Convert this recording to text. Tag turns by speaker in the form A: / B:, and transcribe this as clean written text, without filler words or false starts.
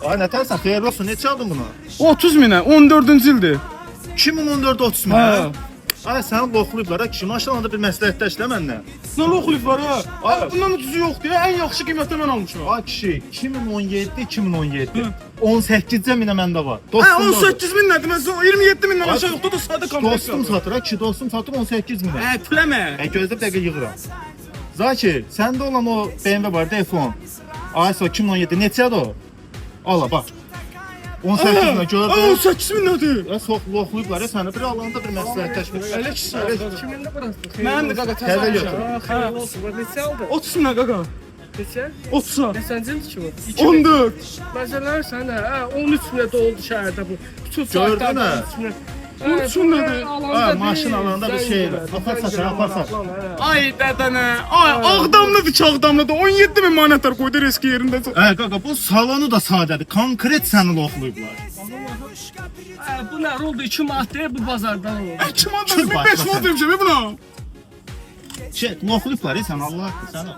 A: Ay nə tərsən, xeyirli olsun, neçə aldın bunu?
B: 30 minə, 14-cü ildir.
A: 2014 30 min,
B: Hə.
A: hə? Ay, səni loxlayıblar, ha, kişi, maşallah bir məsləhətləşlə məndən.
B: Nə oxuyublar ha?
A: Ay.
B: Bundan ucuzu yoxdur ya, ən yaxşı qiymətə mən almışam.
A: Ay kişi, 2017. 18 minə məndə var.
B: Hə,
A: Dostum da-
B: 18 min nədir? Mən sana 27 mindən
A: Ay,
B: aşağı yoxdur da sadə kompleks.
A: Dostum satır, ha, kişi, dostum satır 18 minə.
B: Hə, püləmə.
A: Gözlə bir dəqiqə yığıram. Zakir, səndə olan o BMW var, iPhone. Aysa 2017 neçədir o? Ala bax. 18 minə gördün.
B: 18 min nədir?
A: Ya sox loxlayıblar ya səni bir alanda bir məsləhətləşmə.
B: Elə ki,
C: Kiminlə burası?
B: Mənim də qaqa
A: Təzə
B: təzə
A: götür.
C: Xeyirli olsun. Bu neçə aldın?
B: 30 minə qaqa.
C: Neçə?
B: 30-a.
C: Neçəncil ki bu?
B: 14.
C: Məsələn sən hə 13 minə doldu şəhərdə bu. Bütün
A: Gördün
C: saatlar
A: mü?
C: 13 minə.
B: Üçün nədir?
A: Ha, maşın alanda bir şey var. Apar saçar, apar saç.
B: Ay dədənə. Ay Ağdamlıdır ki Ağdamlıdır. 17 min manatlar qoydu riski yerindəcə.
A: Qaqa, bu salonu da sadədir. Konkret səni loxlayıblar.
C: Bu nə oldu? 2 manat deyil bu bazardan oldu.
B: 2 manat,
A: Kim
B: 5 manat demişəm buna.
A: Şey, loxlayıblar ya sən, Allah haqqı səni.